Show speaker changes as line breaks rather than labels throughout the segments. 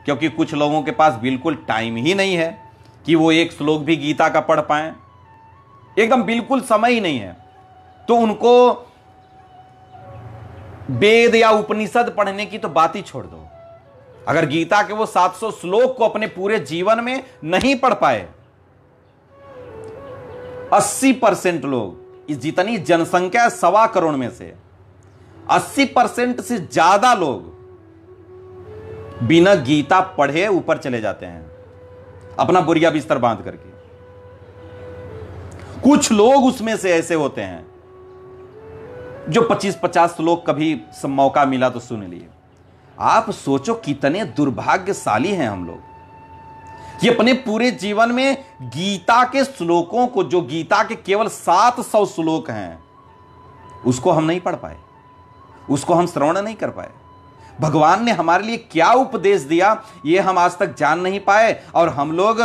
क्योंकि कुछ लोगों के पास बिल्कुल टाइम ही नहीं है कि वो एक श्लोक भी गीता का पढ़ पाएं, एकदम बिल्कुल समय ही नहीं है, तो उनको वेद या उपनिषद पढ़ने की तो बात ही छोड़ दो। अगर गीता के वो 700 श्लोक को अपने पूरे जीवन में नहीं पढ़ पाए, 80% लोग, इस जितनी जनसंख्या 1.25 करोड़ में से 80% से ज्यादा लोग बिना गीता पढ़े ऊपर चले जाते हैं, अपना बोरिया बिस्तर बांध करके। कुछ लोग उसमें से ऐसे होते हैं जो 25-50 श्लोक कभी मौका मिला तो सुन लिए। आप सोचो कितने दुर्भाग्यशाली हैं हम लोग कि अपने पूरे जीवन में गीता के श्लोकों को, जो गीता के केवल 700 श्लोक हैं, उसको हम नहीं पढ़ पाए, उसको हम श्रवण नहीं कर पाए। भगवान ने हमारे लिए क्या उपदेश दिया ये हम आज तक जान नहीं पाए, और हम लोग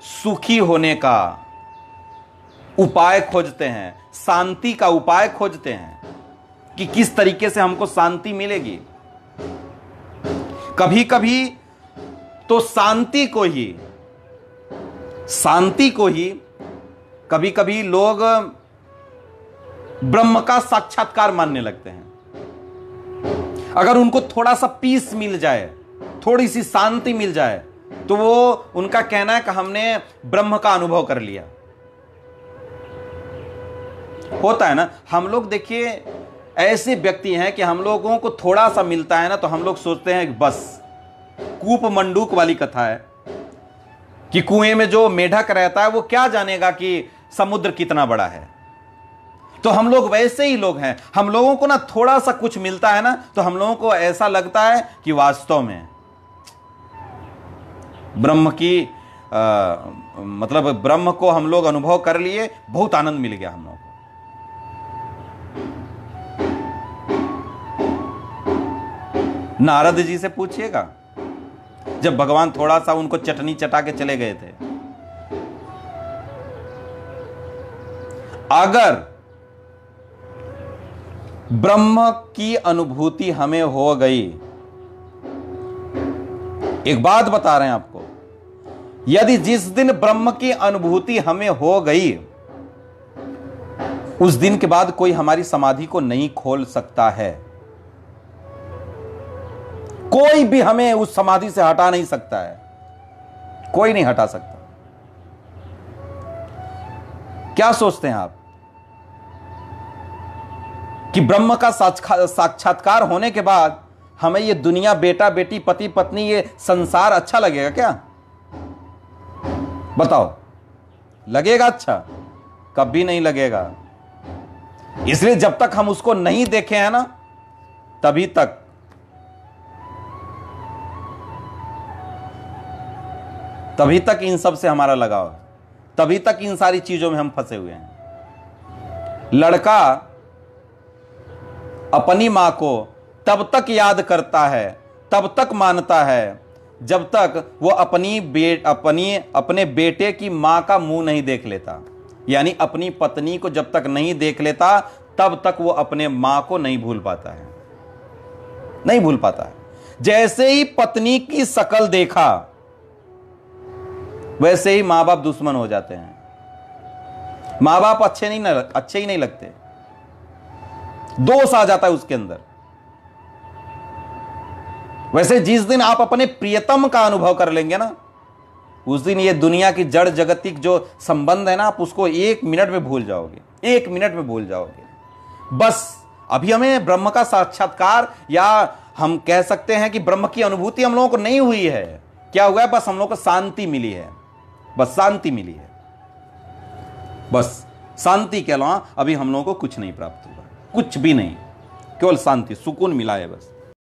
सुखी होने का उपाय खोजते हैं, शांति का उपाय खोजते हैं कि किस तरीके से हमको शांति मिलेगी। कभी कभी तो शांति को ही कभी कभी लोग ब्रह्म का साक्षात्कार मानने लगते हैं। अगर उनको थोड़ा सा पीस मिल जाए, थोड़ी सी शांति मिल जाए, तो वो उनका कहना है कि हमने ब्रह्म का अनुभव कर लिया। होता है ना, हम लोग देखिए ऐसे व्यक्ति हैं कि हम लोगों को थोड़ा सा मिलता है ना तो हम लोग सोचते हैं कि बस, कूप मंडूक वाली कथा है कि कुएं में जो मेढक रहता है वो क्या जानेगा कि समुद्र कितना बड़ा है। तो हम लोग वैसे ही लोग हैं, हम लोगों को ना थोड़ा सा कुछ मिलता है ना तो हम लोगों को ऐसा लगता है कि वास्तव में ब्रह्म की मतलब ब्रह्म को हम लोग अनुभव कर लिए, बहुत आनंद मिल गया हम लोगों को। नारद जी से पूछिएगा, जब भगवान थोड़ा सा उनको चटनी चटा के चले गए थे, अगर ब्रह्म की अनुभूति हमें हो गई, एक बात बता रहे हैं आपको, यदि जिस दिन ब्रह्म की अनुभूति हमें हो गई, उस दिन के बाद कोई हमारी समाधि को नहीं खोल सकता है। कोई भी हमें उस समाधि से हटा नहीं सकता है, कोई नहीं हटा सकता। क्या सोचते हैं आप कि ब्रह्म का साक्षात्कार होने के बाद हमें ये दुनिया, बेटा बेटी, पति पत्नी, ये संसार अच्छा लगेगा क्या? बताओ, लगेगा अच्छा? कभी नहीं लगेगा। इसलिए जब तक हम उसको नहीं देखे हैं ना, तभी तक इन सब से हमारा लगाव है, तभी तक इन सारी चीजों में हम फंसे हुए हैं। लड़का अपनी मां को तब तक याद करता है, तब तक मानता है, जब तक वो अपने बेटे की मां का मुंह नहीं देख लेता। यानी अपनी पत्नी को जब तक नहीं देख लेता, तब तक वो अपने मां को नहीं भूल पाता है, नहीं भूल पाता है। जैसे ही पत्नी की शक्ल देखा, वैसे ही मां बाप दुश्मन हो जाते हैं। मां बाप अच्छे ही नहीं लगते, दोष आ जाता है उसके अंदर। वैसे जिस दिन आप अपने प्रियतम का अनुभव कर लेंगे ना, उस दिन ये दुनिया की जड़ जगतिक जो संबंध है ना, आप उसको 1 मिनट में भूल जाओगे, 1 मिनट में भूल जाओगे। बस अभी हमें ब्रह्म का साक्षात्कार, या हम कह सकते हैं कि ब्रह्म की अनुभूति हम लोगों को नहीं हुई है। क्या हुआ है? बस हम लोगों को शांति मिली है, बस शांति मिली है, बस शांति के अलावा अभी हम लोगों को कुछ नहीं प्राप्त हुआ, कुछ भी नहीं, केवल शांति, सुकून मिला है बस।